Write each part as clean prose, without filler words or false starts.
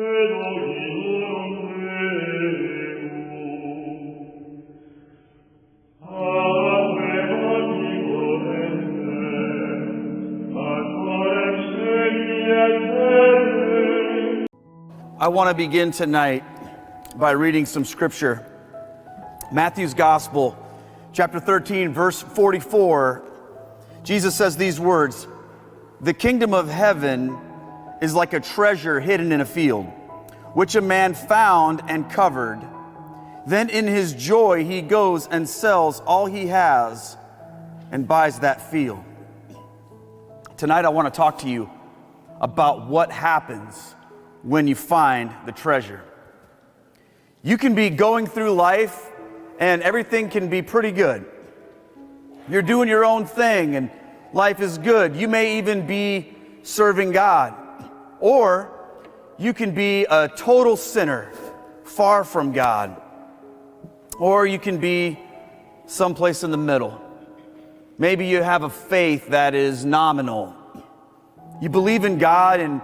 I want to begin tonight by reading some scripture. Matthew's Gospel, chapter 13, verse 44. Jesus says these words, "The kingdom of heaven is like a treasure hidden in a field, which a man found and covered. Then in his joy he goes and sells all he has and buys that field." Tonight I want to talk to you about what happens when you find the treasure. You can be going through life and everything can be pretty good. You're doing your own thing and life is good. You may even be serving God. Or you can be a total sinner, far from God. Or you can be someplace in the middle. Maybe you have a faith that is nominal. You believe in God and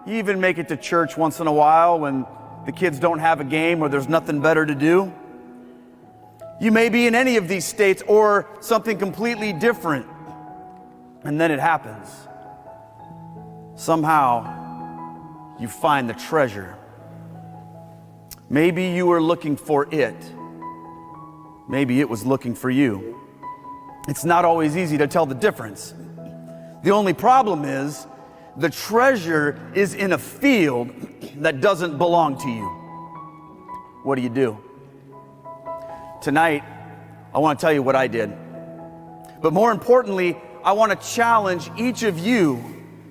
you even make it to church once in a while when the kids don't have a game or there's nothing better to do. You may be in any of these states or something completely different. And then it happens. Somehow, you find the treasure. Maybe you were looking for it. Maybe it was looking for you. It's not always easy to tell the difference. The only problem is, the treasure is in a field that doesn't belong to you. What do? Tonight, I want to tell you what I did. But more importantly, I want to challenge each of you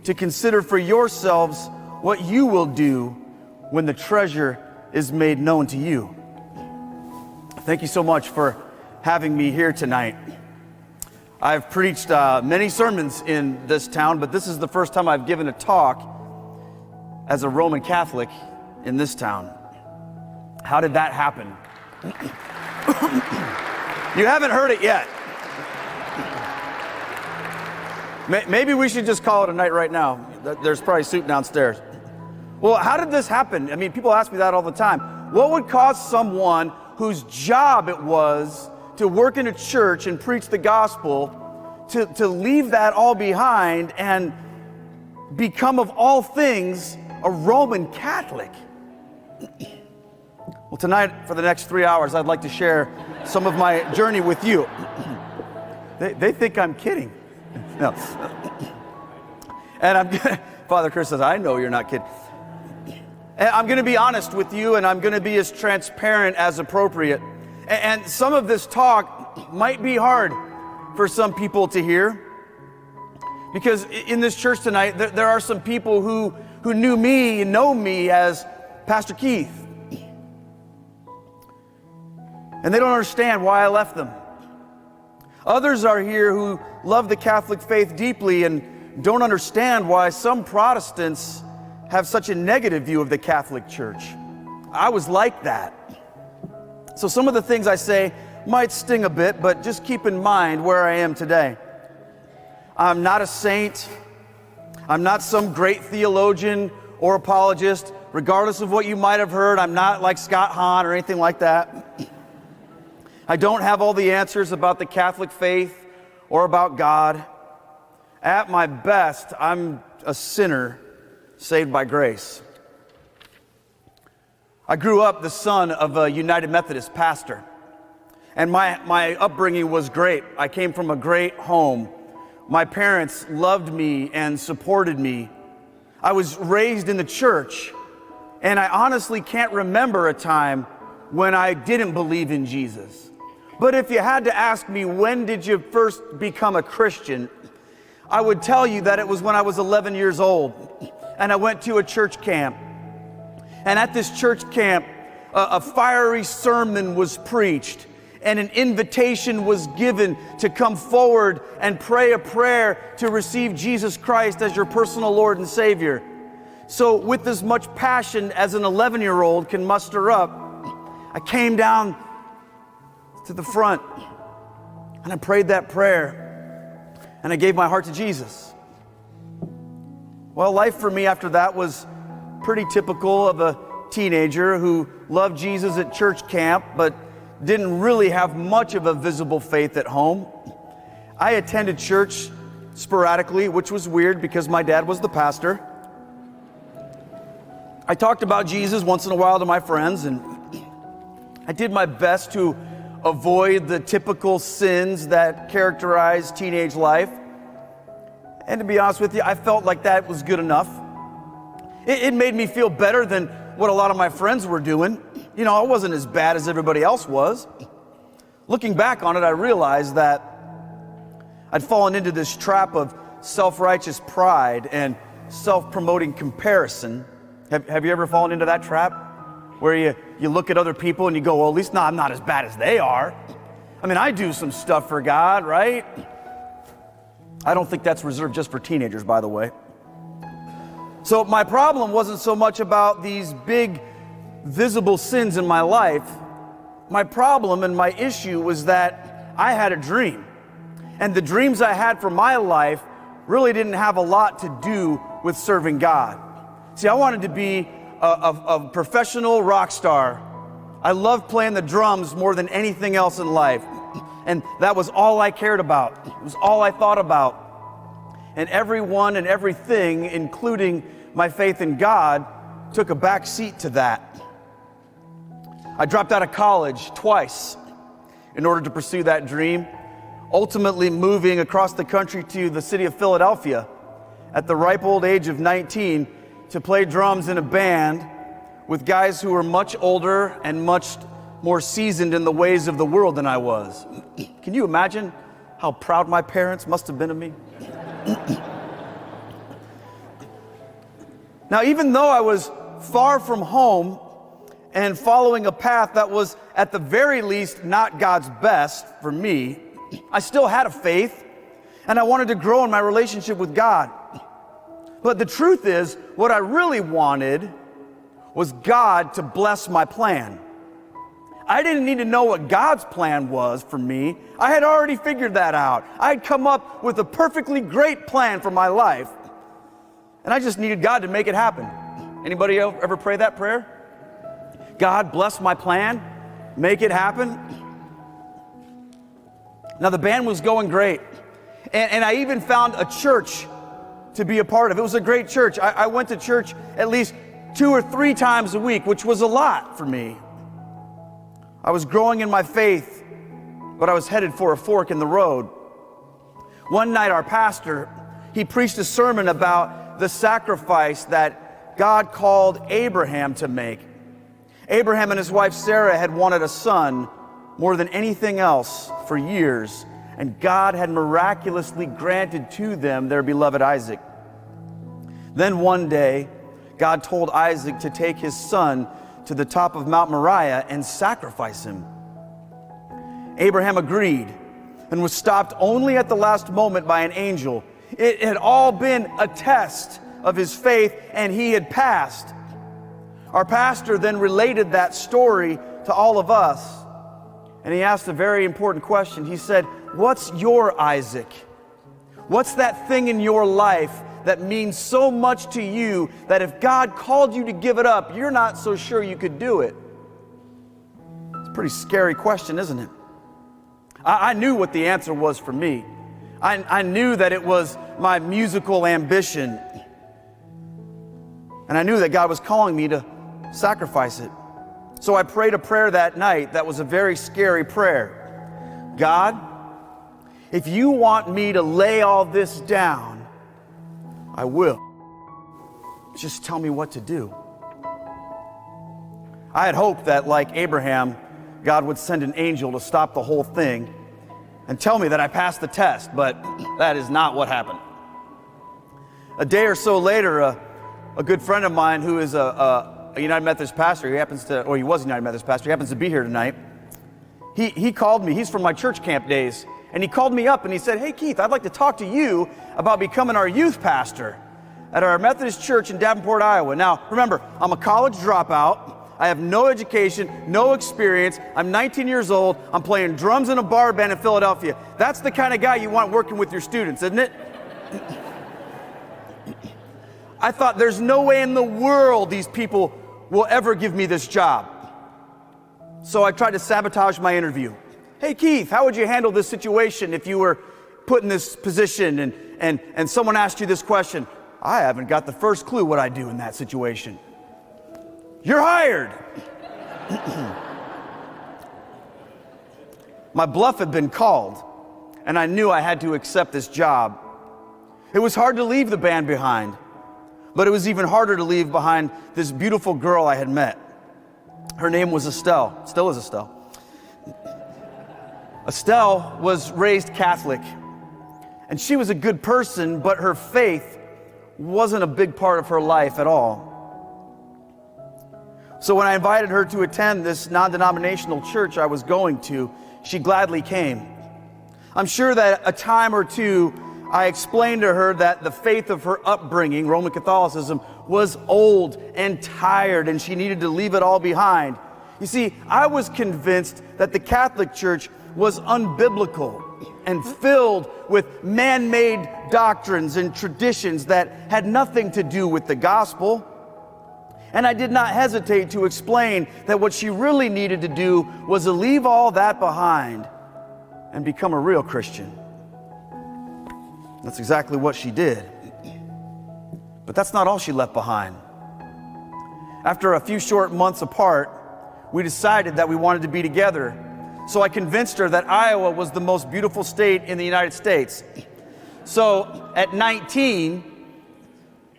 to consider for yourselves what you will do when the treasure is made known to you. Thank you so much for having me here tonight. I've preached many sermons in this town, but this is the first time I've given a talk as a Roman Catholic in this town. How did that happen? You haven't heard it yet. Maybe we should just call it a night right now. There's probably soup downstairs. Well, how did this happen? I mean, people ask me that all the time. What would cause someone whose job it was to work in a church and preach the gospel to leave that all behind and become, of all things, a Roman Catholic? Well, tonight, for the next 3 hours, I'd like to share some of my journey with you. They think I'm kidding. No. And Father Chris says, I know you're not kidding. And I'm going to be honest with you, and I'm going to be as transparent as appropriate. And some of this talk might be hard for some people to hear, because in this church tonight, there are some people who knew me and know me as Pastor Keith. And they don't understand why I left them. Others are here who love the Catholic faith deeply and don't understand why some Protestants have such a negative view of the Catholic Church. I was like that. So some of the things I say might sting a bit, but just keep in mind where I am today. I'm not a saint. I'm not some great theologian or apologist. Regardless of what you might have heard, I'm not like Scott Hahn or anything like that. I don't have all the answers about the Catholic faith or about God. At my best, I'm a sinner saved by grace. I grew up the son of a United Methodist pastor, and my upbringing was great. I came from a great home. My parents loved me and supported me. I was raised in the church, and I honestly can't remember a time when I didn't believe in Jesus. But if you had to ask me, when did you first become a Christian? I would tell you that it was when I was 11 years old, and I went to a church camp. And at this church camp, a fiery sermon was preached, and an invitation was given to come forward and pray a prayer to receive Jesus Christ as your personal Lord and Savior. So with as much passion as an 11-year-old can muster up, I came down to the front and I prayed that prayer and I gave my heart to Jesus. Well, life for me after that was pretty typical of a teenager who loved Jesus at church camp, but didn't really have much of a visible faith at home. I attended church sporadically, which was weird because my dad was the pastor. I talked about Jesus once in a while to my friends, and I did my best to avoid the typical sins that characterize teenage life. And to be honest with you, I felt like that was good enough. It made me feel better than what a lot of my friends were doing. You know, I wasn't as bad as everybody else was. Looking back on it, I realized that I'd fallen into this trap of self-righteous pride and self-promoting comparison. Have you ever fallen into that trap? Where you look at other people and you go, well, at least I'm not as bad as they are. I mean, I do some stuff for God, right? I don't think that's reserved just for teenagers, by the way. So my problem wasn't so much about these big, visible sins in my life. My problem and my issue was that I had a dream. And the dreams I had for my life really didn't have a lot to do with serving God. See, I wanted to be a professional rock star. I loved playing the drums more than anything else in life. And that was all I cared about. It was all I thought about. And everyone and everything, including my faith in God, took a back seat to that. I dropped out of college twice in order to pursue that dream, ultimately moving across the country to the city of Philadelphia at the ripe old age of 19 to play drums in a band with guys who were much older and much more seasoned in the ways of the world than I was. Can you imagine how proud my parents must have been of me? Now, even though I was far from home and following a path that was at the very least not God's best for me, I still had a faith and I wanted to grow in my relationship with God. But the truth is, what I really wanted was God to bless my plan. I didn't need to know what God's plan was for me. I had already figured that out. I'd come up with a perfectly great plan for my life. And I just needed God to make it happen. Anybody ever pray that prayer? God, bless my plan, make it happen. Now the band was going great. And I even found a church to be a part of. It was a great church. I went to church at least 2 or 3 times a week, which was a lot for me. I was growing in my faith, but I was headed for a fork in the road. One night our pastor, he preached a sermon about the sacrifice that God called Abraham to make. Abraham and his wife Sarah had wanted a son more than anything else for years, and God had miraculously granted to them their beloved Isaac. Then one day, God told Isaac to take his son to the top of Mount Moriah and sacrifice him. Abraham agreed and was stopped only at the last moment by an angel. It had all been a test of his faith, and he had passed. Our pastor then related that story to all of us, and he asked a very important question. He said, "What's your Isaac? What's that thing in your life that means so much to you that if God called you to give it up, you're not so sure you could do it?" It's a pretty scary question, isn't it? I knew what the answer was for me. I knew that it was my musical ambition. And I knew that God was calling me to sacrifice it. So I prayed a prayer that night that was a very scary prayer. God, if you want me to lay all this down, I will. Just tell me what to do. I had hoped that, like Abraham, God would send an angel to stop the whole thing and tell me that I passed the test, but that is not what happened. A day or so later, a good friend of mine who is a United Methodist pastor, he was a United Methodist pastor, he happens to be here tonight. He called me, he's from my church camp days, and he called me up and he said, "Hey Keith, I'd like to talk to you about becoming our youth pastor at our Methodist church in Davenport, Iowa." Now, remember, I'm a college dropout. I have no education, no experience. I'm 19 years old. I'm playing drums in a bar band in Philadelphia. That's the kind of guy you want working with your students, isn't it? I thought, there's no way in the world these people will ever give me this job. So I tried to sabotage my interview. Hey, Keith, how would you handle this situation if you were put in this position and someone asked you this question? I haven't got the first clue what I'd do in that situation. You're hired. My bluff had been called, and I knew I had to accept this job. It was hard to leave the band behind, but it was even harder to leave behind this beautiful girl I had met. Her name was Estelle, still is Estelle. Estelle was raised Catholic, and she was a good person, but her faith wasn't a big part of her life at all. So when I invited her to attend this non-denominational church I was going to, she gladly came. I'm sure that a time or two I explained to her that the faith of her upbringing, Roman Catholicism, was old and tired, and she needed to leave it all behind. You see, I was convinced that the Catholic Church was unbiblical and filled with man-made doctrines and traditions that had nothing to do with the gospel. And I did not hesitate to explain that what she really needed to do was to leave all that behind and become a real Christian. That's exactly what she did. But that's not all she left behind. After a few short months apart, we decided that we wanted to be together. So I convinced her that Iowa was the most beautiful state in the United States. So at 19,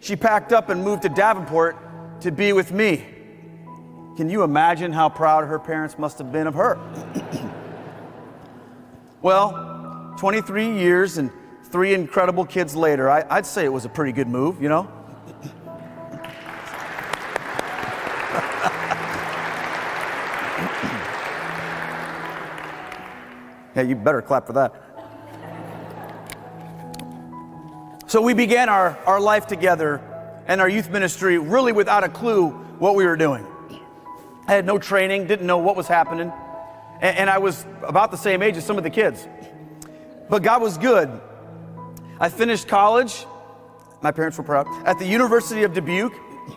she packed up and moved to Davenport to be with me. Can you imagine how proud her parents must have been of her? Well, 23 years and 3 incredible kids later, I'd say it was a pretty good move, you know? Yeah, you better clap for that. So we began our life together and our youth ministry really without a clue what we were doing. I had no training, didn't know what was happening, and I was about the same age as some of the kids. But God was good. I finished college, my parents were proud, at the University of Dubuque.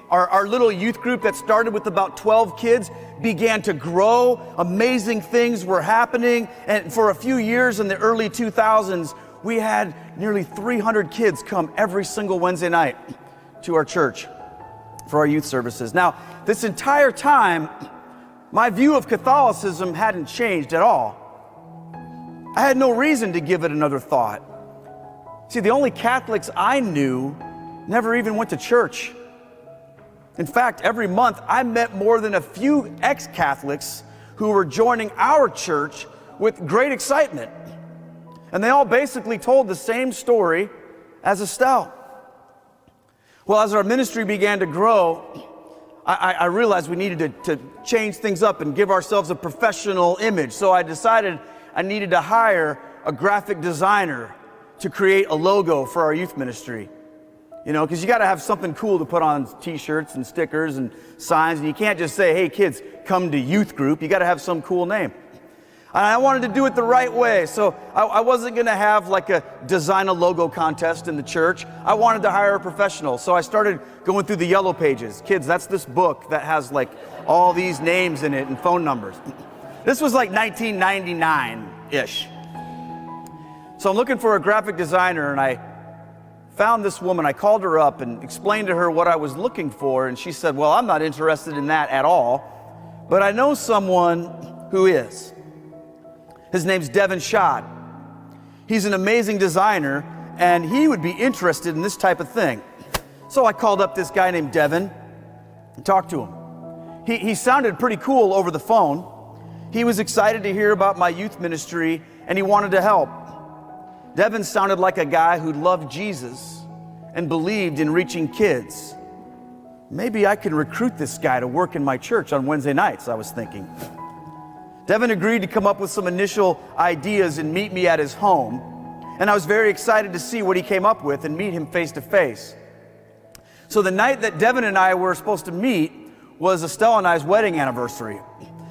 Our little youth group that started with about 12 kids began to grow. Amazing things were happening, and for a few years in the early 2000s, we had nearly 300 kids come every single Wednesday night to our church for our youth services. Now, this entire time, my view of Catholicism hadn't changed at all. I had no reason to give it another thought. See, the only Catholics I knew never even went to church. In fact, every month I met more than a few ex-Catholics who were joining our church with great excitement. And they all basically told the same story as Estelle. Well, as our ministry began to grow, I realized we needed to change things up and give ourselves a professional image. So I decided I needed to hire a graphic designer to create a logo for our youth ministry. You know, because you got to have something cool to put on t-shirts and stickers and signs. And you can't just say, hey, kids, come to youth group. You got to have some cool name. And I wanted to do it the right way. So I wasn't going to have like a design a logo contest in the church. I wanted to hire a professional. So I started going through the yellow pages. Kids, that's this book that has like all these names in it and phone numbers. This was like 1999-ish. So I'm looking for a graphic designer, and I found this woman. I called her up and explained to her what I was looking for, and she said, well, I'm not interested in that at all, but I know someone who is. His name's Devin Schott. He's an amazing designer, and he would be interested in this type of thing. So I called up this guy named Devin and talked to him. He sounded pretty cool over the phone. He was excited to hear about my youth ministry, and he wanted to help. Devin sounded like a guy who loved Jesus and believed in reaching kids. Maybe I can recruit this guy to work in my church on Wednesday nights, I was thinking. Devin agreed to come up with some initial ideas and meet me at his home, and I was very excited to see what he came up with and meet him face to face. So the night that Devin and I were supposed to meet was Estelle and I's wedding anniversary.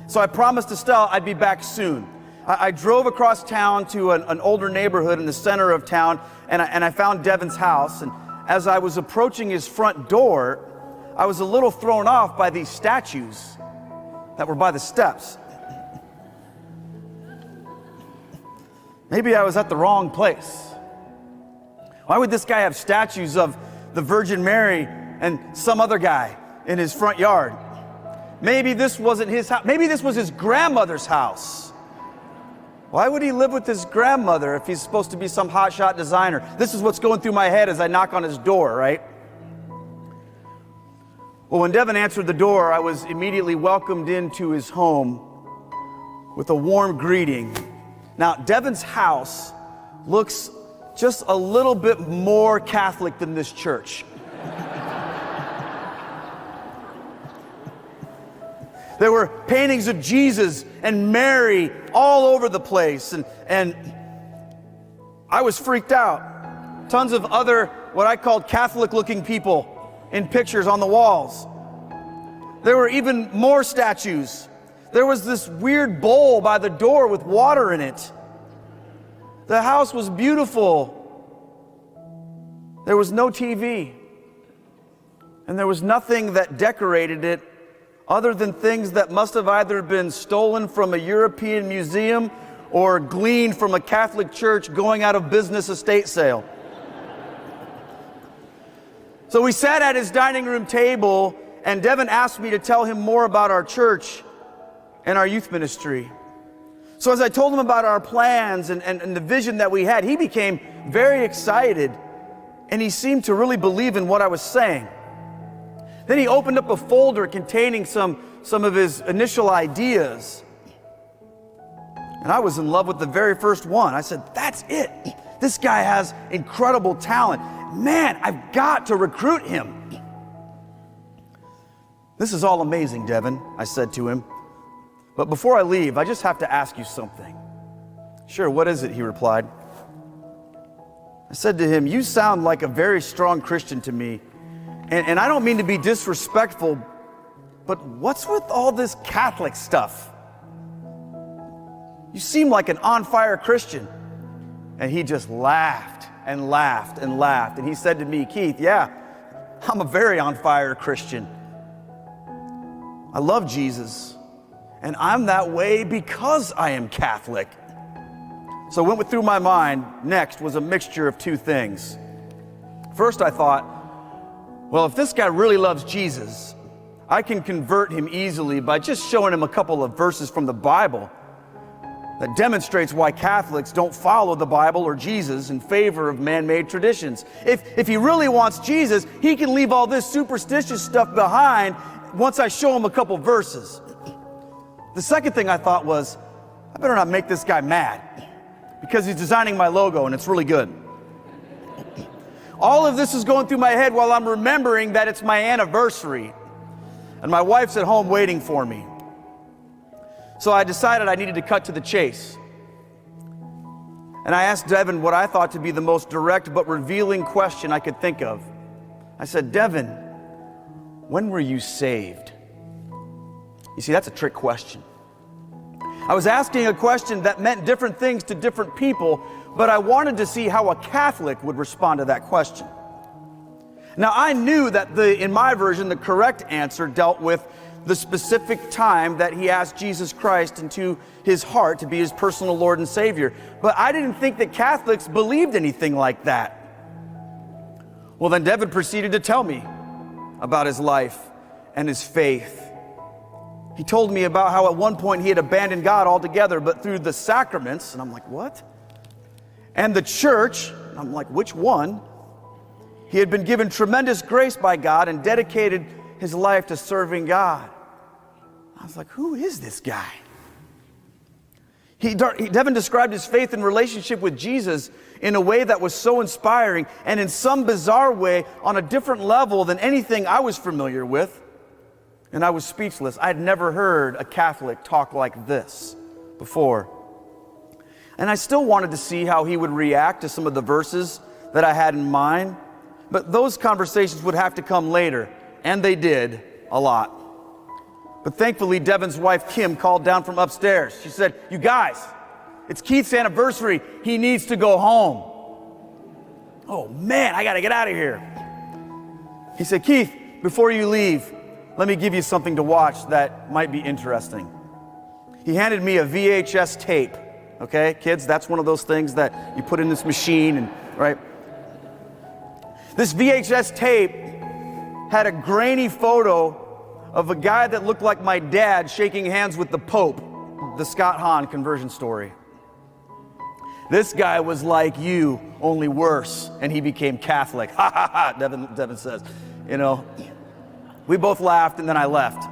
So I promised Estelle I'd be back soon. I drove across town to an older neighborhood in the center of town, and I found Devin's house, and as I was approaching his front door, I was a little thrown off by these statues that were by the steps. Maybe I was at the wrong place. Why would this guy have statues of the Virgin Mary and some other guy in his front yard? Maybe this wasn't his house. Maybe this was his grandmother's house. Why would he live with his grandmother if he's supposed to be some hotshot designer? This is what's going through my head as I knock on his door, right? Well, when Devin answered the door, I was immediately welcomed into his home with a warm greeting. Now, Devin's house looks just a little bit more Catholic than this church. There were paintings of Jesus and Mary all over the place, and I was freaked out. Tons of other, what I called Catholic-looking people in pictures on the walls. There were even more statues. There was this weird bowl by the door with water in it. The house was beautiful. There was no TV. And there was nothing that decorated it other than things that must have either been stolen from a European museum or gleaned from a Catholic church going out of business estate sale. So we sat at his dining room table, and Devin asked me to tell him more about our church and our youth ministry. So as I told him about our plans and the vision that we had, he became very excited, and he seemed to really believe in what I was saying. Then he opened up a folder containing some of his initial ideas. And I was in love with the very first one. I said, that's it. This guy has incredible talent. Man, I've got to recruit him. This is all amazing, Devin, I said to him. But before I leave, I just have to ask you something. Sure, what is it? He replied. I said to him, you sound like a very strong Christian to me. And I don't mean to be disrespectful, but what's with all this Catholic stuff? You seem like an on-fire Christian. And he just laughed and laughed and laughed. And he said to me, Keith, yeah, I'm a very on-fire Christian. I love Jesus. And I'm that way because I am Catholic. So what went through my mind next was a mixture of two things. First, I thought, well, if this guy really loves Jesus, I can convert him easily by just showing him a couple of verses from the Bible that demonstrates why Catholics don't follow the Bible or Jesus in favor of man-made traditions. If he really wants Jesus, he can leave all this superstitious stuff behind once I show him a couple verses. The second thing I thought was, I better not make this guy mad because he's designing my logo and it's really good. All of this is going through my head while I'm remembering that it's my anniversary and my wife's at home waiting for me. So I decided I needed to cut to the chase. And I asked Devin what I thought to be the most direct but revealing question I could think of. I said, Devin, when were you saved? You see, that's a trick question. I was asking a question that meant different things to different people, but I wanted to see how a Catholic would respond to that question. Now, I knew that in my version, the correct answer dealt with the specific time that he asked Jesus Christ into his heart to be his personal Lord and Savior. But I didn't think that Catholics believed anything like that. Well, then Devin proceeded to tell me about his life and his faith. He told me about how at one point he had abandoned God altogether, but through the sacraments, and I'm like, what? And the church, and I'm like, which one? He had been given tremendous grace by God and dedicated his life to serving God. I was like, who is this guy? Devin described his faith and relationship with Jesus in a way that was so inspiring and in some bizarre way on a different level than anything I was familiar with. And I was speechless. I had never heard a Catholic talk like this before. And I still wanted to see how he would react to some of the verses that I had in mind. But those conversations would have to come later. And they did a lot. But thankfully, Devin's wife, Kim, called down from upstairs. She said, you guys, it's Keith's anniversary. He needs to go home. Oh man, I gotta get out of here. He said, Keith, before you leave, let me give you something to watch that might be interesting. He handed me a VHS tape. Okay, kids, that's one of those things that you put in this machine, and right? This VHS tape had a grainy photo of a guy that looked like my dad shaking hands with the Pope, the Scott Hahn conversion story. This guy was like you, only worse, and he became Catholic. Ha ha ha, Devin says. You know, we both laughed, and then I left.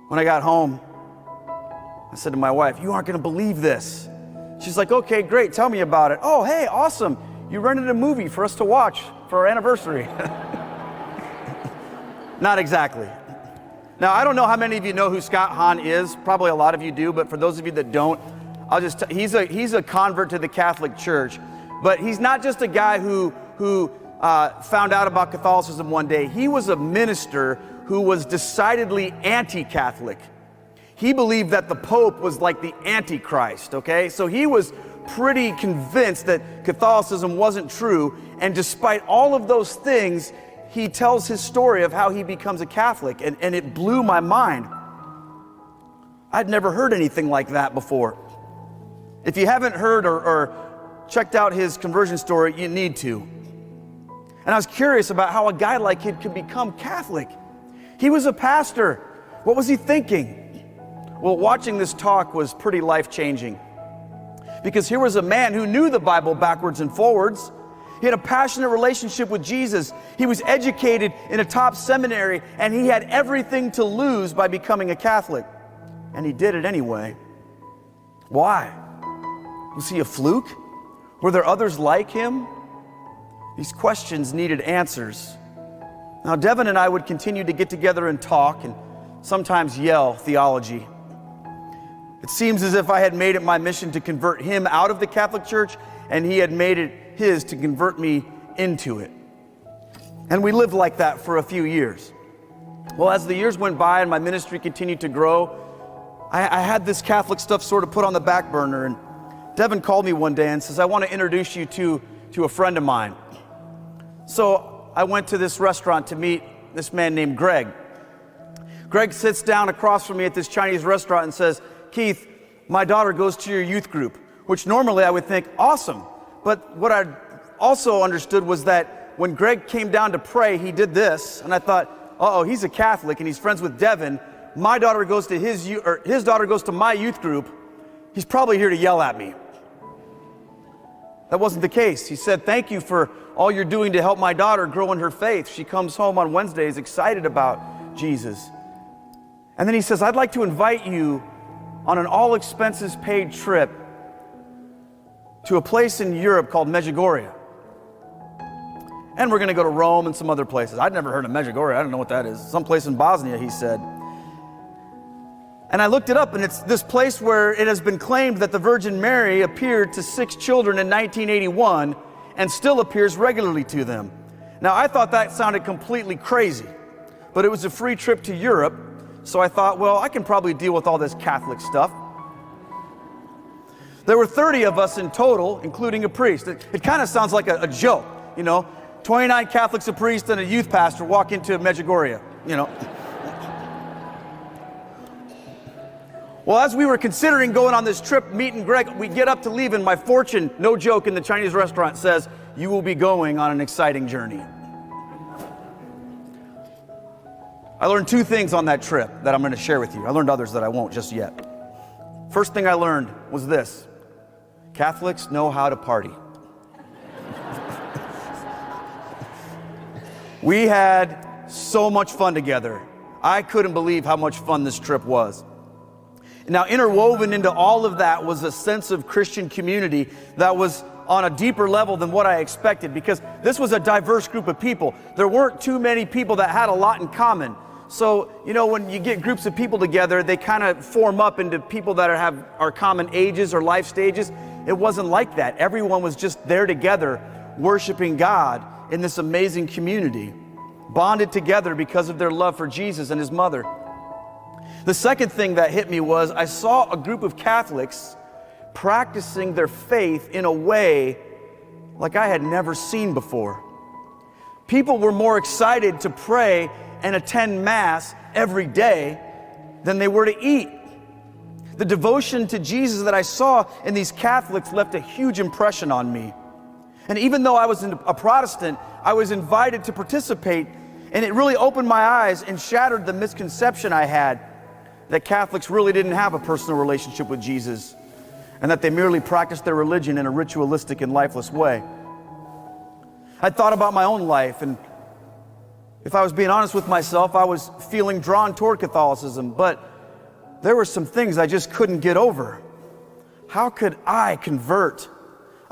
When I got home, I said to my wife, you aren't going to believe this. She's like, okay, great, tell me about it. Oh, hey, awesome. You rented a movie for us to watch for our anniversary. Not exactly. Now, I don't know how many of you know who Scott Hahn is. Probably a lot of you do, but for those of you that don't, he's a convert to the Catholic Church. But he's not just a guy who found out about Catholicism one day. He was a minister who was decidedly anti-Catholic. He believed that the Pope was like the Antichrist, okay? So he was pretty convinced that Catholicism wasn't true, and despite all of those things, he tells his story of how he becomes a Catholic, and it blew my mind. I'd never heard anything like that before. If you haven't heard or checked out his conversion story, you need to. And I was curious about how a guy like him could become Catholic. He was a pastor. What was he thinking? Well, watching this talk was pretty life-changing, because here was a man who knew the Bible backwards and forwards. He had a passionate relationship with Jesus. He was educated in a top seminary, and he had everything to lose by becoming a Catholic. And he did it anyway. Why? Was he a fluke? Were there others like him? These questions needed answers. Now, Devin and I would continue to get together and talk, and sometimes yell theology. It seems as if I had made it my mission to convert him out of the Catholic Church, and he had made it his to convert me into it. And we lived like that for a few years. Well, as the years went by and my ministry continued to grow, I had this Catholic stuff sort of put on the back burner, and Devin called me one day and says, I want to introduce you to a friend of mine. So I went to this restaurant to meet this man named Greg. Greg sits down across from me at this Chinese restaurant and says, Keith, my daughter goes to your youth group, which normally I would think, awesome. But what I also understood was that when Greg came down to pray, he did this, and I thought, uh-oh, he's a Catholic and he's friends with Devin. My daughter goes to his daughter goes to my youth group. He's probably here to yell at me. That wasn't the case. He said, thank you for all you're doing to help my daughter grow in her faith. She comes home on Wednesdays excited about Jesus. And then he says, I'd like to invite you on an all-expenses-paid trip to a place in Europe called Medjugorje. And we're going to go to Rome and some other places. I'd never heard of Medjugorje. I don't know what that is. Some place in Bosnia, he said. And I looked it up, and it's this place where it has been claimed that the Virgin Mary appeared to 6 children in 1981 and still appears regularly to them. Now, I thought that sounded completely crazy, but it was a free trip to Europe, so I thought, well, I can probably deal with all this Catholic stuff. There were 30 of us in total, including a priest. It kind of sounds like a joke, you know. 29 Catholics, a priest, and a youth pastor walk into Medjugorje, you know. Well, as we were considering going on this trip, meeting Greg, we get up to leave, and my fortune, no joke, in the Chinese restaurant says, you will be going on an exciting journey. I learned 2 things on that trip that I'm going to share with you. I learned others that I won't just yet. First thing I learned was this: Catholics know how to party. We had so much fun together. I couldn't believe how much fun this trip was. Now, interwoven into all of that was a sense of Christian community that was on a deeper level than what I expected, because this was a diverse group of people. There weren't too many people that had a lot in common. So, you know, when you get groups of people together, they kind of form up into people that are common ages or life stages. It wasn't like that. Everyone was just there together, worshiping God in this amazing community, bonded together because of their love for Jesus and his mother. The second thing that hit me was I saw a group of Catholics practicing their faith in a way like I had never seen before. People were more excited to pray and attend Mass every day than they were to eat. The devotion to Jesus that I saw in these Catholics left a huge impression on me. And even though I was a Protestant, I was invited to participate, and it really opened my eyes and shattered the misconception I had that Catholics really didn't have a personal relationship with Jesus, and that they merely practiced their religion in a ritualistic and lifeless way. I thought about my own life, and if I was being honest with myself, I was feeling drawn toward Catholicism, but there were some things I just couldn't get over. How could I convert?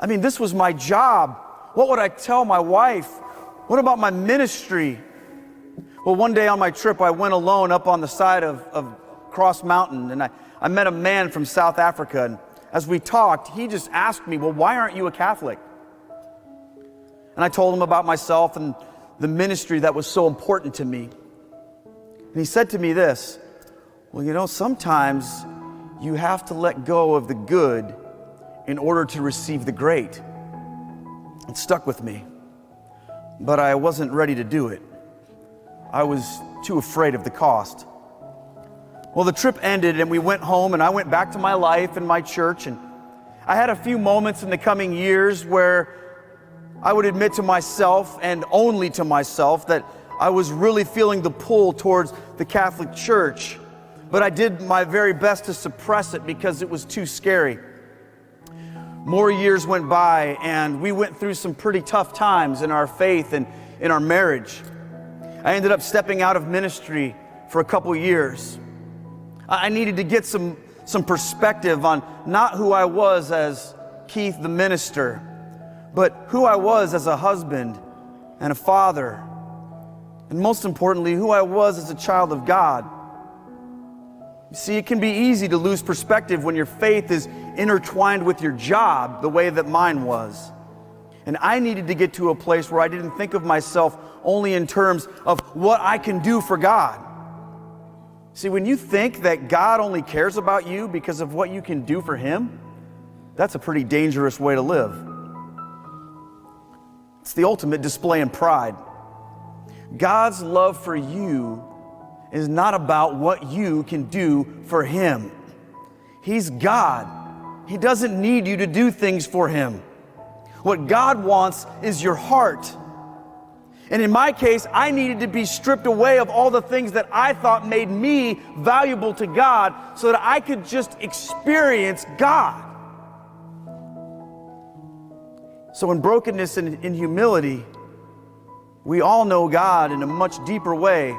I mean, this was my job. What would I tell my wife? What about my ministry? Well, one day on my trip, I went alone up on the side of Cross Mountain, and I met a man from South Africa, and as we talked, he just asked me, well, why aren't you a Catholic? And I told him about myself and the ministry that was so important to me. And he said to me this, well, you know, sometimes you have to let go of the good in order to receive the great. It stuck with me, but I wasn't ready to do it. I was too afraid of the cost. Well, the trip ended and we went home, and I went back to my life and my church, and I had a few moments in the coming years where I would admit to myself, and only to myself, that I was really feeling the pull towards the Catholic Church. But I did my very best to suppress it because it was too scary. More years went by, and we went through some pretty tough times in our faith and in our marriage. I ended up stepping out of ministry for a couple years. I needed to get some perspective on not who I was as Keith the minister, but who I was as a husband and a father, and most importantly, who I was as a child of God. You see, it can be easy to lose perspective when your faith is intertwined with your job the way that mine was. And I needed to get to a place where I didn't think of myself only in terms of what I can do for God. See, when you think that God only cares about you because of what you can do for Him, that's a pretty dangerous way to live. It's the ultimate display in pride. God's love for you is not about what you can do for Him. He's God. He doesn't need you to do things for Him. What God wants is your heart. And in my case, I needed to be stripped away of all the things that I thought made me valuable to God so that I could just experience God. So in brokenness and in humility, we all know God in a much deeper way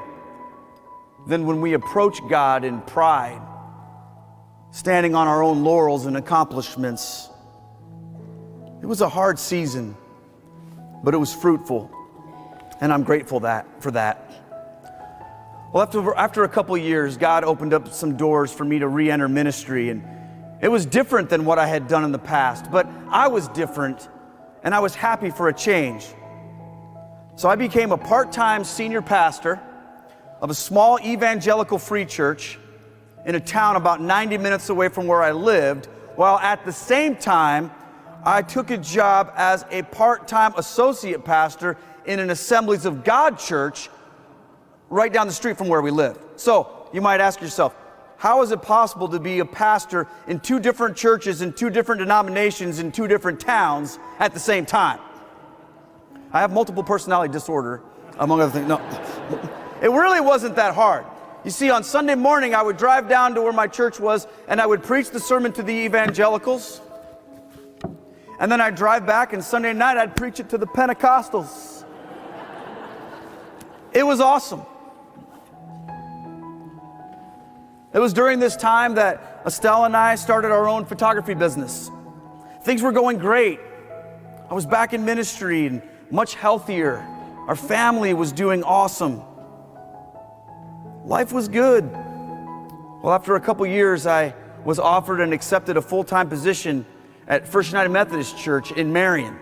than when we approach God in pride, standing on our own laurels and accomplishments. It was a hard season, but it was fruitful, and I'm grateful for that. Well, after a couple of years, God opened up some doors for me to re-enter ministry, and it was different than what I had done in the past, but I was different, and I was happy for a change. So I became a part-time senior pastor of a small evangelical free church in a town about 90 minutes away from where I lived, while at the same time, I took a job as a part-time associate pastor in an Assemblies of God church right down the street from where we lived. So you might ask yourself, how is it possible to be a pastor in two different churches, in two different denominations, in two different towns at the same time? I have multiple personality disorder, among other things. No, it really wasn't that hard. You see, on Sunday morning, I would drive down to where my church was, and I would preach the sermon to the evangelicals. And then I'd drive back, and Sunday night, I'd preach it to the Pentecostals. It was awesome. It was during this time that Estelle and I started our own photography business. Things were going great. I was back in ministry and much healthier. Our family was doing awesome. Life was good. Well, after a couple years, I was offered and accepted a full-time position at First United Methodist Church in Marion.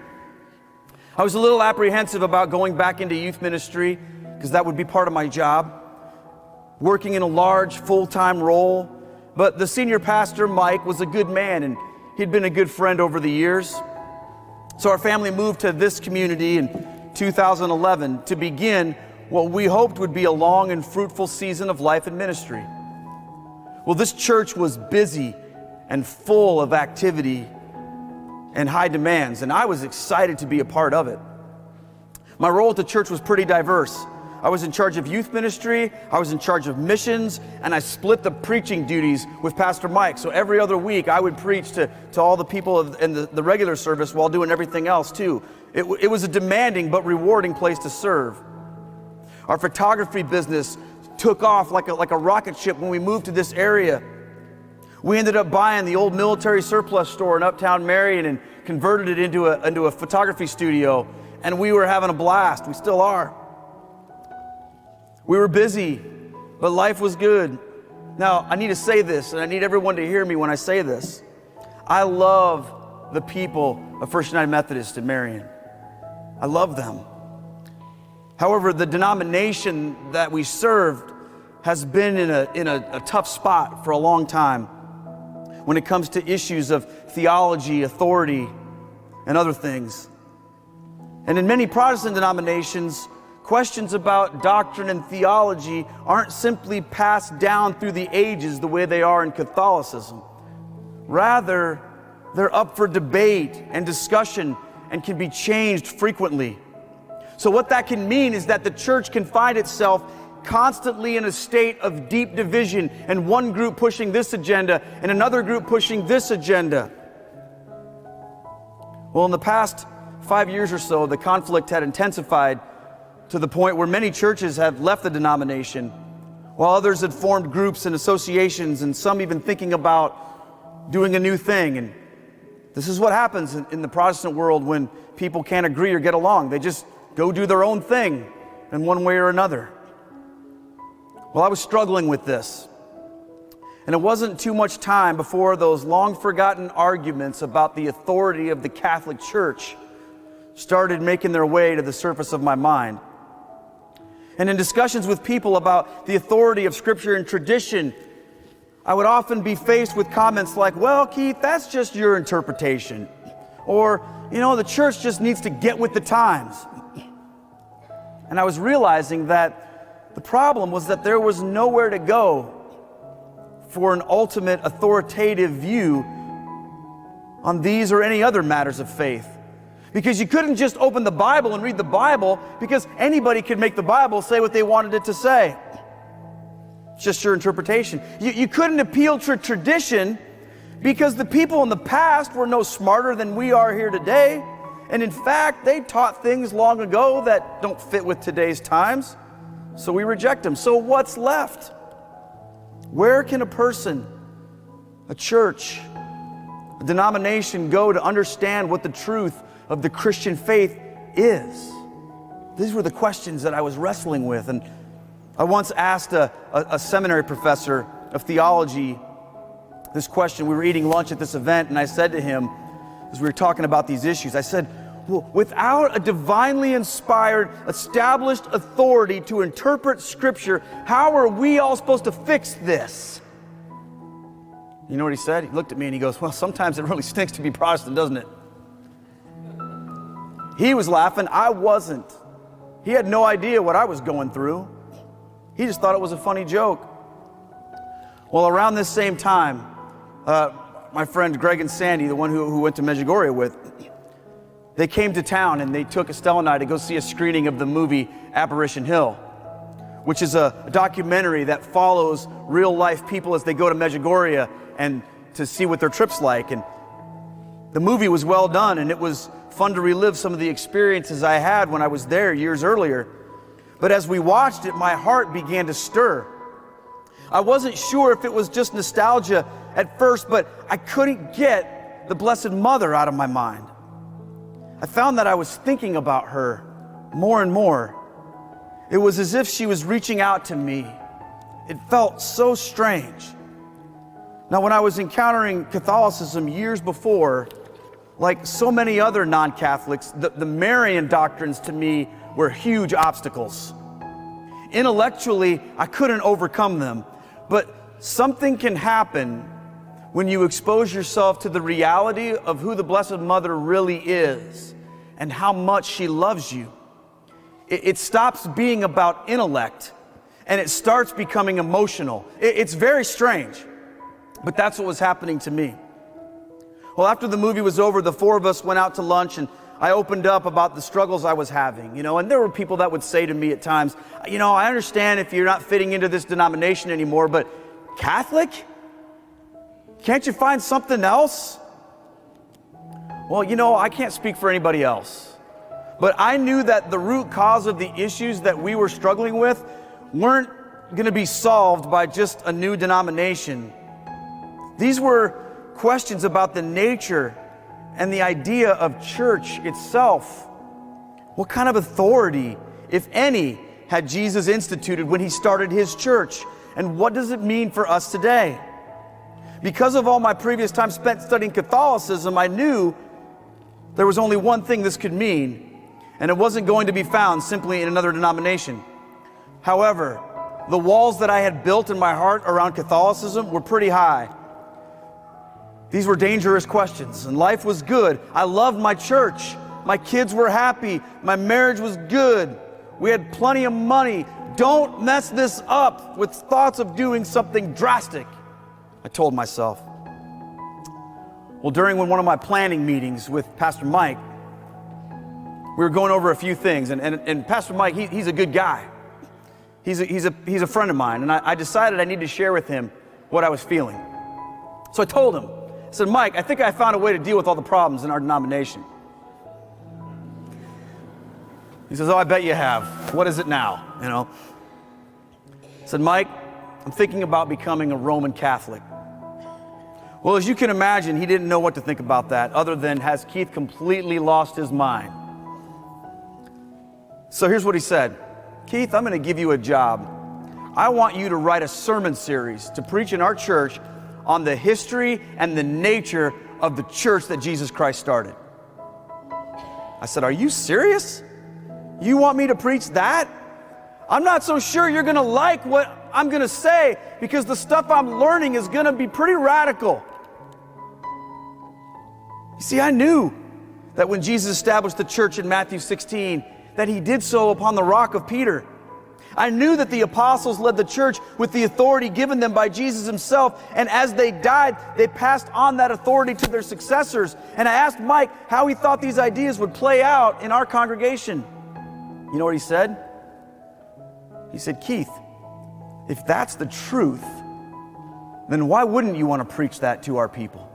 I was a little apprehensive about going back into youth ministry because that would be part of my job, working in a large full-time role. But the senior pastor, Mike, was a good man, and he'd been a good friend over the years. So our family moved to this community in 2011 to begin what we hoped would be a long and fruitful season of life and ministry. Well, this church was busy and full of activity and high demands, and I was excited to be a part of it. My role at the church was pretty diverse. I was in charge of youth ministry, I was in charge of missions, and I split the preaching duties with Pastor Mike. So every other week I would preach to all the people in the regular service while doing everything else too. It was a demanding but rewarding place to serve. Our photography business took off like a rocket ship when we moved to this area. We ended up buying the old military surplus store in Uptown Marion and converted it into a photography studio, and we were having a blast. We still are. We were busy, but life was good. Now, I need to say this, and I need everyone to hear me when I say this. I love the people of First United Methodist in Marion. I love them. However, the denomination that we served has been in a tough spot for a long time when it comes to issues of theology, authority, and other things. And in many Protestant denominations, questions about doctrine and theology aren't simply passed down through the ages the way they are in Catholicism. Rather, they're up for debate and discussion and can be changed frequently. So what that can mean is that the church can find itself constantly in a state of deep division, and one group pushing this agenda and another group pushing this agenda. Well, in the past 5 years or so, the conflict had intensified to the point where many churches have left the denomination, while others had formed groups and associations, and some even thinking about doing a new thing. And this is what happens in the Protestant world when people can't agree or get along. They just go do their own thing in one way or another. Well, I was struggling with this. And it wasn't too much time before those long-forgotten arguments about the authority of the Catholic Church started making their way to the surface of my mind. And in discussions with people about the authority of Scripture and tradition, I would often be faced with comments like, well, Keith, that's just your interpretation. Or, the church just needs to get with the times. And I was realizing that the problem was that there was nowhere to go for an ultimate authoritative view on these or any other matters of faith. Because you couldn't just open the Bible and read the Bible, because anybody could make the Bible say what they wanted it to say. It's just your interpretation. You couldn't appeal to tradition, because the people in the past were no smarter than we are here today. And in fact, they taught things long ago that don't fit with today's times. So we reject them. So what's left? Where can a person, a church, a denomination go to understand what the truth of the Christian faith is? These were the questions that I was wrestling with. And I once asked a seminary professor of theology this question. We were eating lunch at this event, and I said to him, as we were talking about these issues, I said, well, without a divinely inspired, established authority to interpret Scripture, how are we all supposed to fix this? You know what he said? He looked at me and he goes, well, sometimes it really stinks to be Protestant, doesn't it? He was laughing. I wasn't. He had no idea what I was going through. He just thought it was a funny joke. Well, around this same time, my friends Greg and Sandy, the one who went to Medjugorje with, they came to town and they took Estelle and I to go see a screening of the movie Apparition Hill, which is a documentary that follows real life people as they go to Medjugorje and to see what their trip's like. And the movie was well done, and it was fun to relive some of the experiences I had when I was there years earlier. But as we watched it, my heart began to stir. I wasn't sure if it was just nostalgia at first, but I couldn't get the Blessed Mother out of my mind. I found that I was thinking about her more and more. It was as if she was reaching out to me. It felt so strange. Now, when I was encountering Catholicism years before, like so many other non-Catholics, the Marian doctrines to me were huge obstacles. Intellectually, I couldn't overcome them, but something can happen when you expose yourself to the reality of who the Blessed Mother really is and how much she loves you, it stops being about intellect and it starts becoming emotional. It's very strange, but that's what was happening to me. Well, after the movie was over, the four of us went out to lunch, and I opened up about the struggles I was having, and there were people that would say to me at times, I understand if you're not fitting into this denomination anymore, but Catholic? Can't you find something else? Well, I can't speak for anybody else, but I knew that the root cause of the issues that we were struggling with weren't going to be solved by just a new denomination. These were questions about the nature and the idea of church itself. What kind of authority, if any, had Jesus instituted when he started his church? And what does it mean for us today? Because of all my previous time spent studying Catholicism, I knew there was only one thing this could mean, and it wasn't going to be found simply in another denomination. However, the walls that I had built in my heart around Catholicism were pretty high. These were dangerous questions, and life was good. I loved my church. My kids were happy. My marriage was good. We had plenty of money. Don't mess this up with thoughts of doing something drastic, I told myself. Well, during one of my planning meetings with Pastor Mike, we were going over a few things, and Pastor Mike, he's a good guy. He's a friend of mine, and I decided I need to share with him what I was feeling. So I told him, I said, Mike, I think I found a way to deal with all the problems in our denomination. He says, oh, I bet you have. What is it now? I said, Mike, I'm thinking about becoming a Roman Catholic. Well, as you can imagine, he didn't know what to think about that, other than has Keith completely lost his mind? So here's what he said. Keith, I'm going to give you a job. I want you to write a sermon series to preach in our church on the history and the nature of the church that Jesus Christ started. I said, are you serious? You want me to preach that? I'm not so sure you're going to like what I'm going to say, because the stuff I'm learning is going to be pretty radical. You see, I knew that when Jesus established the church in Matthew 16, that he did so upon the rock of Peter. I knew that the apostles led the church with the authority given them by Jesus himself, and as they died, they passed on that authority to their successors. And I asked Mike how he thought these ideas would play out in our congregation. You know what he said? He said, Keith, if that's the truth, then why wouldn't you want to preach that to our people?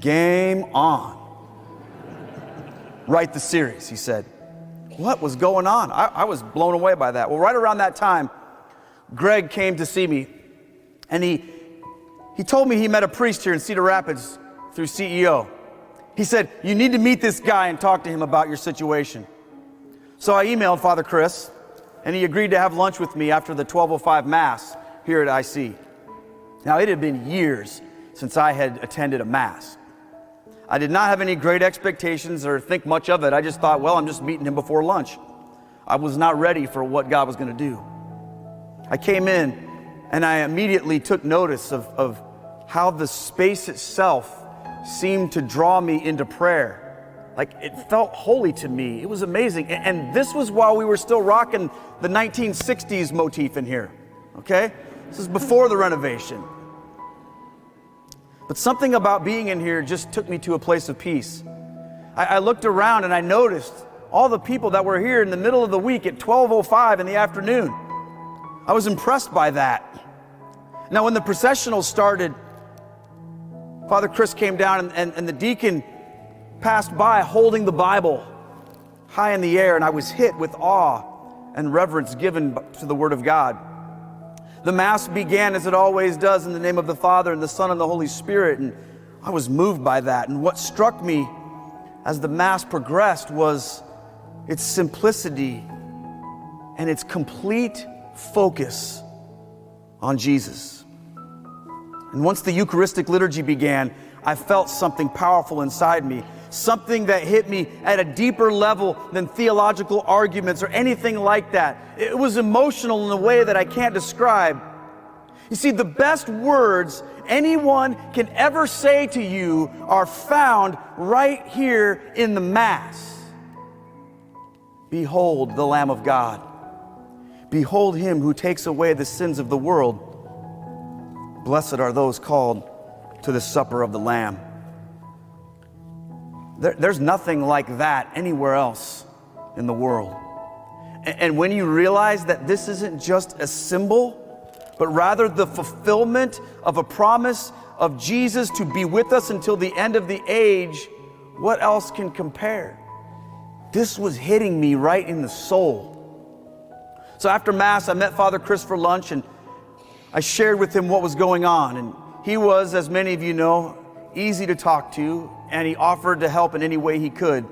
Game on. Write the series, he said. What was going on? I was blown away by that. Well, right around that time, Greg came to see me, and he told me he met a priest here in Cedar Rapids through CEO. He said, you need to meet this guy and talk to him about your situation. So I emailed Father Chris, and he agreed to have lunch with me after the 12:05 Mass here at IC. Now, it had been years since I had attended a Mass. I did not have any great expectations or think much of it. I just thought, well, I'm just meeting him before lunch. I was not ready for what God was going to do. I came in and I immediately took notice of how the space itself seemed to draw me into prayer. Like, it felt holy to me. It was amazing. And this was while we were still rocking the 1960s motif in here, okay? This is before the renovation. But something about being in here just took me to a place of peace. I looked around and I noticed all the people that were here in the middle of the week at 12:05 in the afternoon. I was impressed by that. Now, when the processional started, Father Chris came down and the deacon passed by holding the Bible high in the air, and I was hit with awe and reverence given to the Word of God. The Mass began, as it always does, in the name of the Father and the Son and the Holy Spirit, and I was moved by that. And what struck me as the Mass progressed was its simplicity and its complete focus on Jesus. And once the Eucharistic liturgy began, I felt something powerful inside me, something that hit me at a deeper level than theological arguments or anything like that. It was emotional in a way that I can't describe. You see, the best words anyone can ever say to you are found right here in the Mass. Behold the Lamb of God. Behold him who takes away the sins of the world. Blessed are those called to the supper of the Lamb. There's nothing like that anywhere else in the world. And when you realize that this isn't just a symbol, but rather the fulfillment of a promise of Jesus to be with us until the end of the age, what else can compare? This was hitting me right in the soul. So after Mass, I met Father Chris for lunch, and I shared with him what was going on. And he was, as many of you know, easy to talk to, and he offered to help in any way he could.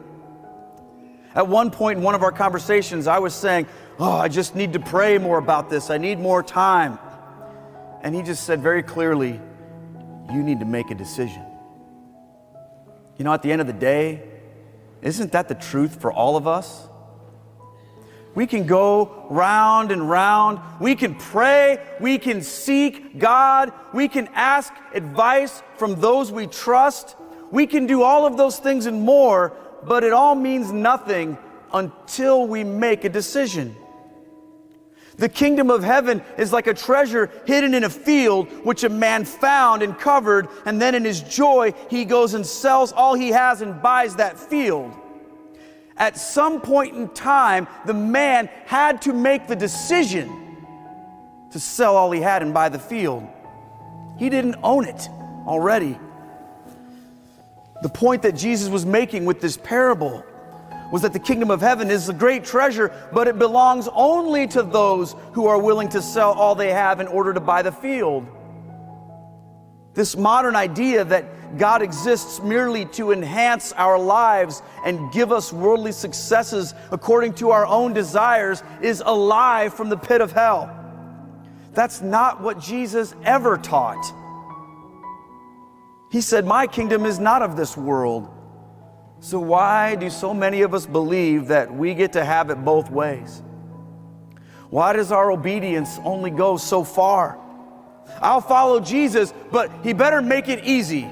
At one point in one of our conversations, I was saying, I just need to pray more about this. I need more time. And he just said very clearly, you need to make a decision. You know, at the end of the day, isn't that the truth for all of us? We can go round and round. We can pray. We can seek God. We can ask advice from those we trust. We can do all of those things and more, but it all means nothing until we make a decision. The kingdom of heaven is like a treasure hidden in a field, which a man found and covered, and then in his joy, he goes and sells all he has and buys that field. At some point in time, the man had to make the decision to sell all he had and buy the field. He didn't own it already. The point that Jesus was making with this parable was that the kingdom of heaven is a great treasure, but it belongs only to those who are willing to sell all they have in order to buy the field. This modern idea that God exists merely to enhance our lives and give us worldly successes according to our own desires is a lie from the pit of hell. That's not what Jesus ever taught. He said, my kingdom is not of this world. So why do so many of us believe that we get to have it both ways? Why does our obedience only go so far? I'll follow Jesus, but he better make it easy.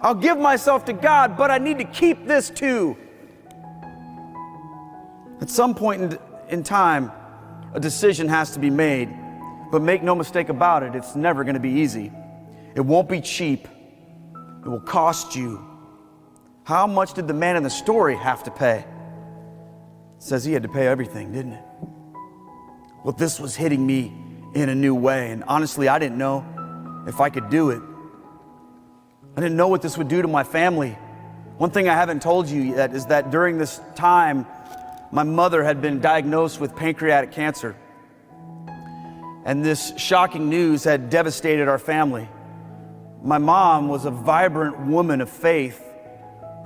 I'll give myself to God, but I need to keep this too. At some point in time, a decision has to be made. But make no mistake about it, it's never going to be easy. It won't be cheap. It will cost you. How much did the man in the story have to pay? It says he had to pay everything, didn't it? Well, this was hitting me in a new way. And honestly, I didn't know if I could do it. I didn't know what this would do to my family. One thing I haven't told you yet is that during this time, my mother had been diagnosed with pancreatic cancer. And this shocking news had devastated our family. My mom was a vibrant woman of faith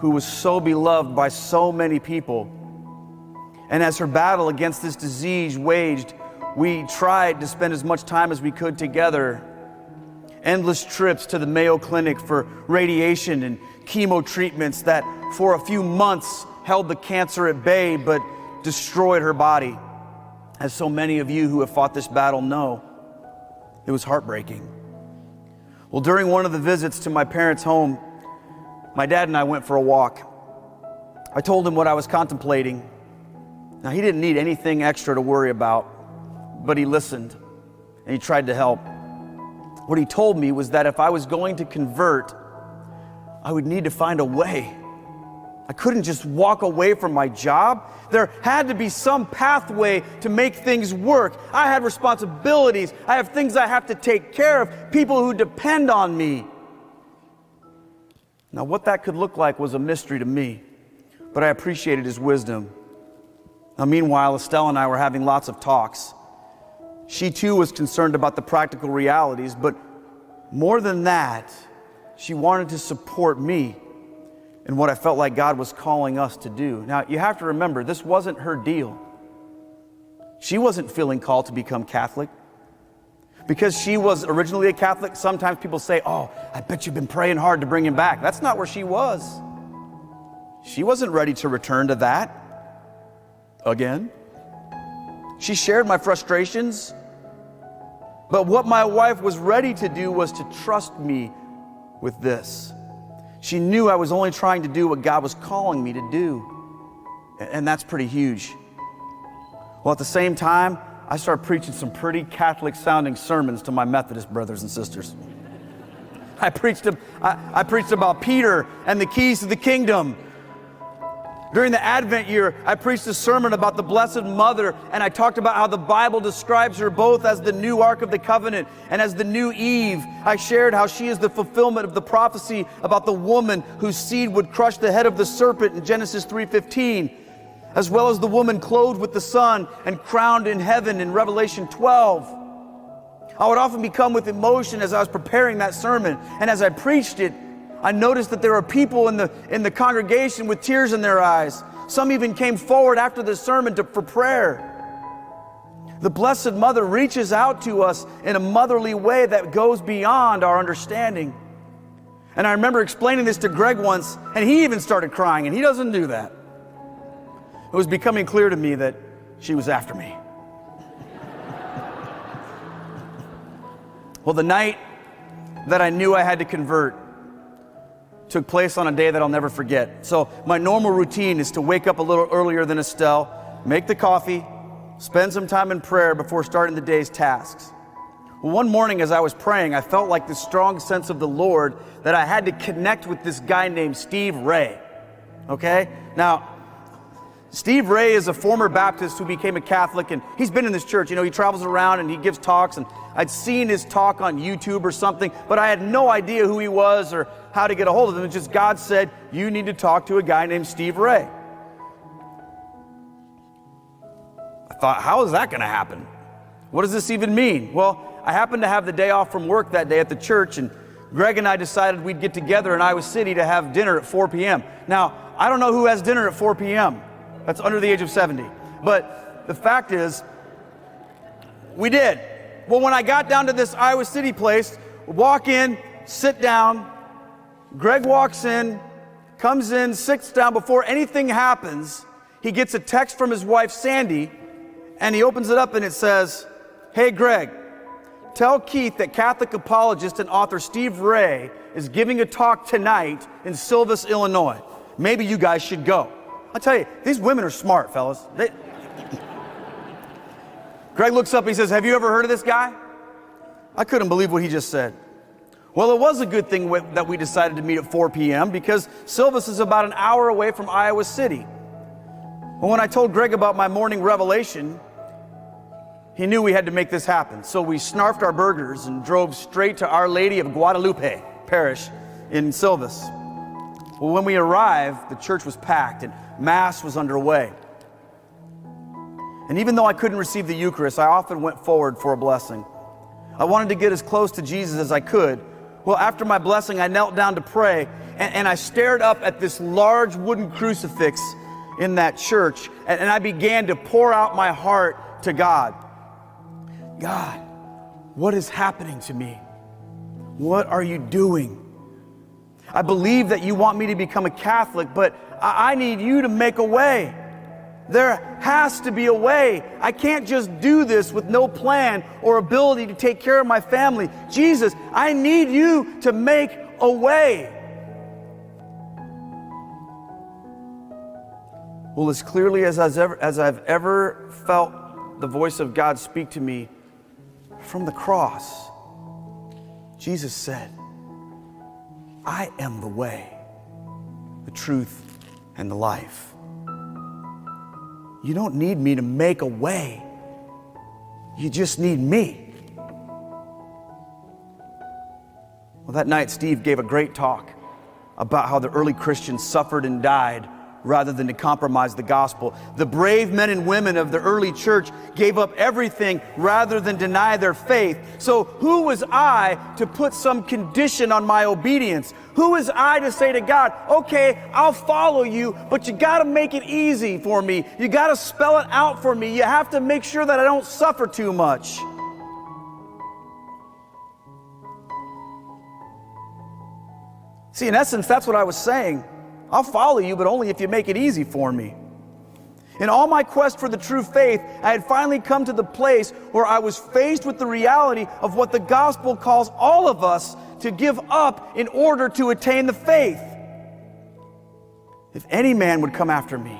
who was so beloved by so many people. And as her battle against this disease waged, we tried to spend as much time as we could together. Endless trips to the Mayo Clinic for radiation and chemo treatments that for a few months held the cancer at bay but destroyed her body. As so many of you who have fought this battle know, it was heartbreaking. Well, during one of the visits to my parents' home, my dad and I went for a walk. I told him what I was contemplating. Now, he didn't need anything extra to worry about, but he listened and he tried to help. What he told me was that if I was going to convert, I would need to find a way. I couldn't just walk away from my job. There had to be some pathway to make things work. I had responsibilities. I have things I have to take care of, people who depend on me. Now, what that could look like was a mystery to me, but I appreciated his wisdom. Now, meanwhile, Estelle and I were having lots of talks. She too was concerned about the practical realities, but more than that, she wanted to support me in what I felt like God was calling us to do. Now, you have to remember, this wasn't her deal. She wasn't feeling called to become Catholic. Because she was originally a Catholic, sometimes people say, oh, I bet you've been praying hard to bring him back. That's not where she was. She wasn't ready to return to that again. She shared my frustrations, But what my wife was ready to do was to trust me with this. She knew I was only trying to do what God was calling me to do. And that's pretty huge. Well, at the same time, I started preaching some pretty Catholic-sounding sermons to my Methodist brothers and sisters. I preached about Peter and the keys to the kingdom. During the Advent year, I preached a sermon about the Blessed Mother, and I talked about how the Bible describes her both as the new Ark of the Covenant and as the new Eve. I shared how she is the fulfillment of the prophecy about the woman whose seed would crush the head of the serpent in Genesis 3:15, as well as the woman clothed with the sun and crowned in heaven in Revelation 12. I would often become with emotion as I was preparing that sermon, and as I preached it, I noticed that there were people in the congregation with tears in their eyes. Some even came forward after the sermon for prayer. The Blessed Mother reaches out to us in a motherly way that goes beyond our understanding. And I remember explaining this to Greg once, and he even started crying, and he doesn't do that. It was becoming clear to me that she was after me. Well, the night that I knew I had to convert took place on a day that I'll never forget. So my normal routine is to wake up a little earlier than Estelle, make the coffee, spend some time in prayer before starting the day's tasks. Well, one morning as I was praying, I felt like this strong sense of the Lord that I had to connect with this guy named Steve Ray. Okay? Now, Steve Ray is a former Baptist who became a Catholic, and he's been in this church. You know, he travels around and he gives talks, and I'd seen his talk on YouTube or something, but I had no idea who he was or how to get a hold of him. It's just God said, you need to talk to a guy named Steve Ray. I thought, how is that going to happen? What does this even mean? Well, I happened to have the day off from work that day at the church, and Greg and I decided we'd get together in Iowa City to have dinner at 4 p.m. Now, I don't know who has dinner at 4 p.m. That's under the age of 70. But the fact is, we did. Well, when I got down to this Iowa City place, walk in, sit down, Greg walks in, comes in, sits down. Before anything happens, he gets a text from his wife, Sandy, and he opens it up and it says, "Hey, Greg, tell Keith that Catholic apologist and author Steve Ray is giving a talk tonight in Silvis, Illinois. Maybe you guys should go." I'll tell you, these women are smart, fellas. Greg looks up and he says, "Have you ever heard of this guy?" I couldn't believe what he just said. Well, it was a good thing that we decided to meet at 4 p.m. because Silvis is about an hour away from Iowa City. Well, when I told Greg about my morning revelation, he knew we had to make this happen. So we snarfed our burgers and drove straight to Our Lady of Guadalupe Parish in Silvis. Well, when we arrived, the church was packed and Mass was underway. And even though I couldn't receive the Eucharist, I often went forward for a blessing. I wanted to get as close to Jesus as I could. Well, after my blessing, I knelt down to pray, and I stared up at this large wooden crucifix in that church, and I began to pour out my heart to God. God, what is happening to me? What are you doing? I believe that you want me to become a Catholic, but I need you to make a way. There has to be a way. I can't just do this with no plan or ability to take care of my family. Jesus, I need you to make a way. Well, as clearly as I've ever felt the voice of God speak to me from the cross, Jesus said, I am the way, the truth, and the life. You don't need me to make a way. You just need me. Well, that night, Steve gave a great talk about how the early Christians suffered and died rather than to compromise the gospel. The brave men and women of the early church gave up everything rather than deny their faith. So who was I to put some condition on my obedience? Who is I to say to God, okay, I'll follow you, but you got to make it easy for me. You got to spell it out for me. You have to make sure that I don't suffer too much. See, in essence, that's what I was saying. I'll follow you, but only if you make it easy for me. In all my quest for the true faith, I had finally come to the place where I was faced with the reality of what the gospel calls all of us to give up in order to attain the faith. If any man would come after me,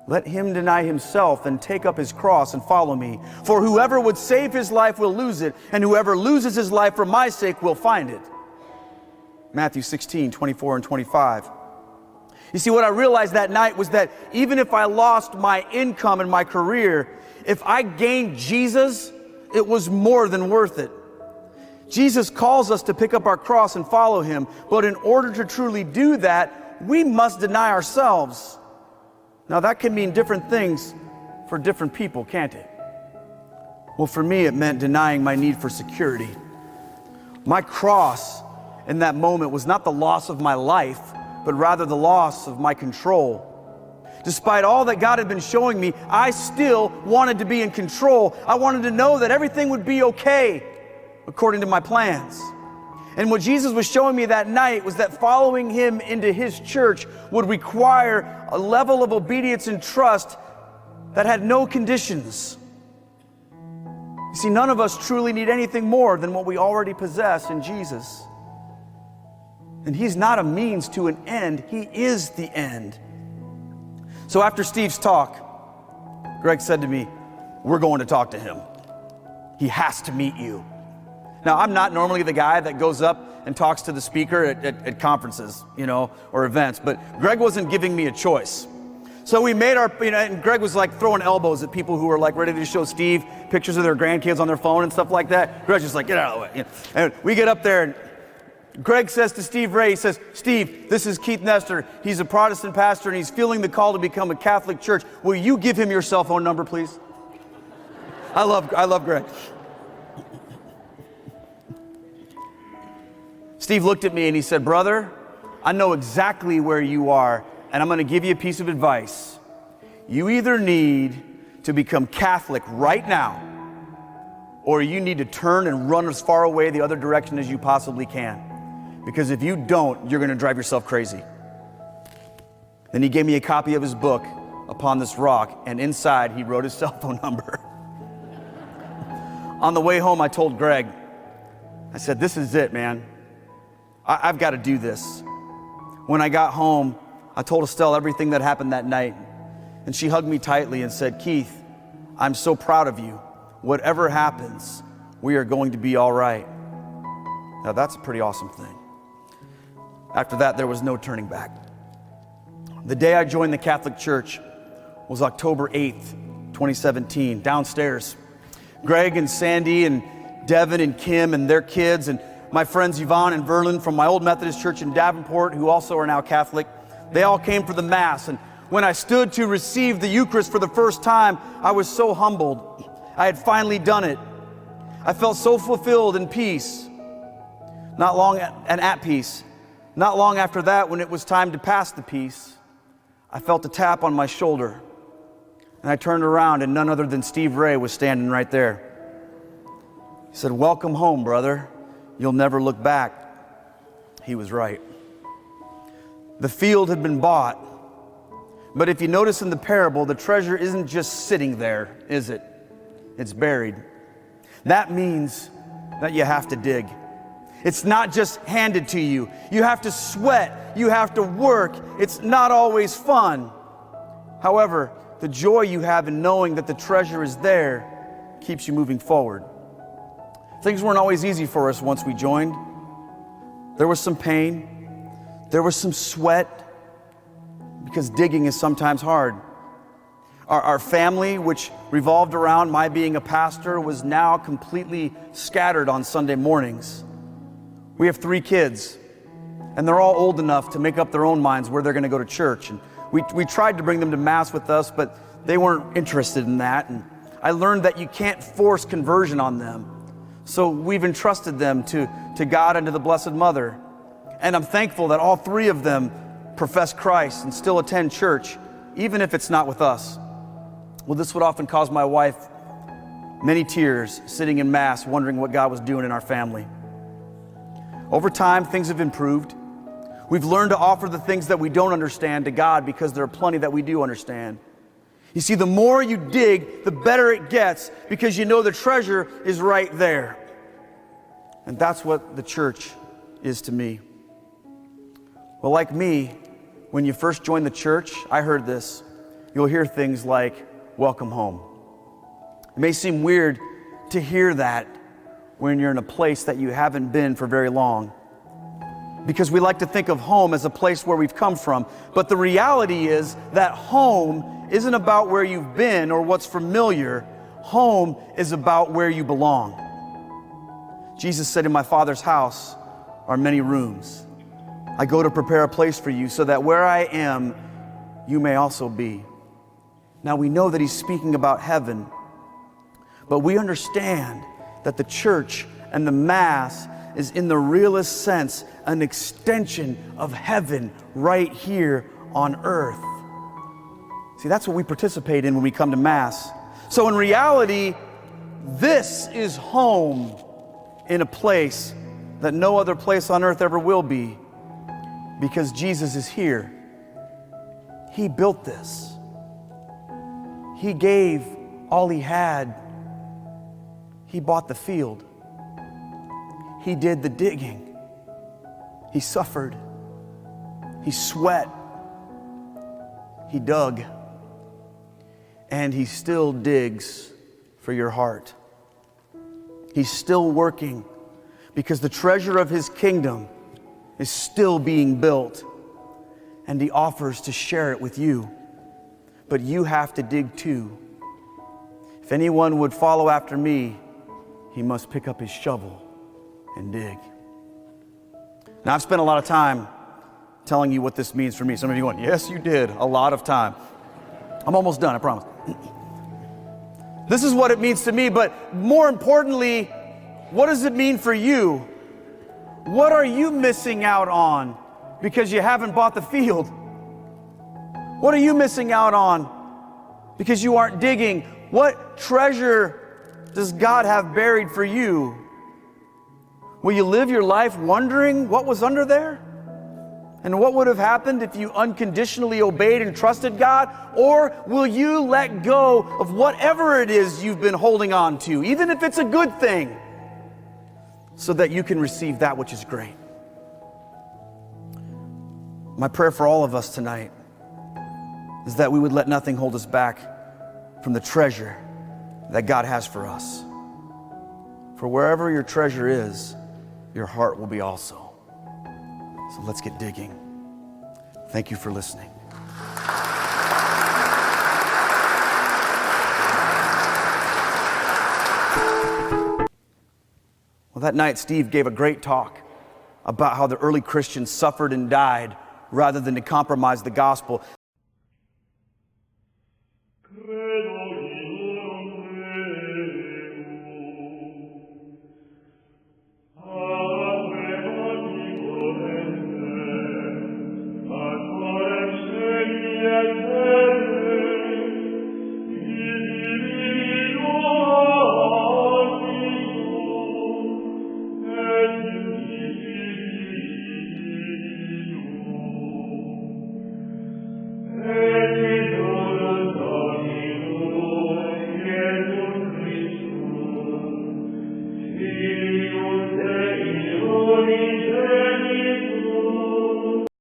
let him deny himself and take up his cross and follow me. For whoever would save his life will lose it, and whoever loses his life for my sake will find it. Matthew 16:24 and 25. You see, what I realized that night was that even if I lost my income and my career, if I gained Jesus, it was more than worth it. Jesus calls us to pick up our cross and follow him, but in order to truly do that, we must deny ourselves. Now that can mean different things for different people, can't it? Well, for me, it meant denying my need for security. My cross in that moment was not the loss of my life, but rather the loss of my control. Despite all that God had been showing me, I still wanted to be in control. I wanted to know that everything would be okay according to my plans. And what Jesus was showing me that night was that following him into his church would require a level of obedience and trust that had no conditions. You see, none of us truly need anything more than what we already possess in Jesus. And he's not a means to an end, he is the end. So after Steve's talk, Greg said to me, "We're going to talk to him. He has to meet you." Now, I'm not normally the guy that goes up and talks to the speaker at conferences, or events, but Greg wasn't giving me a choice. So we made our, and Greg was like throwing elbows at people who were like ready to show Steve pictures of their grandkids on their phone and stuff like that. Greg's just like, "Get out of the way." And we get up there and Greg says to Steve Ray, he says, "Steve, this is Keith Nestor. He's a Protestant pastor and he's feeling the call to become a Catholic church. Will you give him your cell phone number, please?" I love Greg. Steve looked at me and he said, "Brother, I know exactly where you are, and I'm going to give you a piece of advice. You either need to become Catholic right now, or you need to turn and run as far away the other direction as you possibly can. Because if you don't, you're going to drive yourself crazy." Then he gave me a copy of his book, Upon This Rock, and inside he wrote his cell phone number. On the way home, I told Greg, I said, "This is it, man. I've got to do this." When I got home, I told Estelle everything that happened that night, and she hugged me tightly and said, "Keith, I'm so proud of you. Whatever happens, we are going to be all right." Now that's a pretty awesome thing. After that, there was no turning back. The day I joined the Catholic Church was October 8th, 2017, downstairs. Greg and Sandy and Devin and Kim and their kids and my friends Yvonne and Verlin from my old Methodist church in Davenport, who also are now Catholic, they all came for the Mass. And when I stood to receive the Eucharist for the first time, I was so humbled. I had finally done it. I felt so fulfilled in peace. At peace. Not long after that, when it was time to pass the peace, I felt a tap on my shoulder. And I turned around and none other than Steve Ray was standing right there. He said, "Welcome home, brother. You'll never look back." He was right. The field had been bought. But if you notice in the parable, the treasure isn't just sitting there, is it? It's buried. That means that you have to dig. It's not just handed to you. You have to sweat. You have to work. It's not always fun. However, the joy you have in knowing that the treasure is there keeps you moving forward. Things weren't always easy for us once we joined. There was some pain. There was some sweat, because digging is sometimes hard. Our family, which revolved around my being a pastor, was now completely scattered on Sunday mornings. We have 3 kids, and they're all old enough to make up their own minds where they're going to go to church. And we tried to bring them to Mass with us, but they weren't interested in that. And I learned that you can't force conversion on them. So we've entrusted them to God and to the Blessed Mother. And I'm thankful that all 3 of them profess Christ and still attend church, even if it's not with us. Well, this would often cause my wife many tears sitting in Mass, wondering what God was doing in our family. Over time, things have improved. We've learned to offer the things that we don't understand to God, because there are plenty that we do understand. You see, the more you dig, the better it gets, because you know the treasure is right there. And that's what the church is to me. Well, like me, when you first joined the church, I heard this. You'll hear things like, welcome home. It may seem weird to hear that when you're in a place that you haven't been for very long, because we like to think of home as a place where we've come from. But the reality is that home isn't about where you've been or what's familiar. Home is about where you belong. Jesus said, in my Father's house are many rooms. I go to prepare a place for you so that where I am, you may also be. Now we know that he's speaking about heaven, but we understand that the church and the Mass is in the realest sense an extension of heaven right here on earth. See, that's what we participate in when we come to Mass. So in reality, this is home in a place that no other place on earth ever will be, because Jesus is here. He built this. He gave all he had. He bought the field. He did the digging. He suffered. He sweat. He dug. And he still digs for your heart. He's still working, because the treasure of his kingdom is still being built, and he offers to share it with you. But you have to dig too. If anyone would follow after me, he must pick up his shovel and dig. Now, I've spent a lot of time telling you what this means for me. Some of you went, yes, you did, a lot of time. I'm almost done, I promise. This is what it means to me, but more importantly, what does it mean for you? What are you missing out on because you haven't bought the field? What are you missing out on because you aren't digging? What treasure does God have buried for you? Will you live your life wondering what was under there? And what would have happened if you unconditionally obeyed and trusted God? Or will you let go of whatever it is you've been holding on to, even if it's a good thing, so that you can receive that which is great? My prayer for all of us tonight is that we would let nothing hold us back from the treasure that God has for us. For wherever your treasure is, your heart will be also. So let's get digging. Thank you for listening. Well, that night, Steve gave a great talk about how the early Christians suffered and died rather than to compromise the gospel.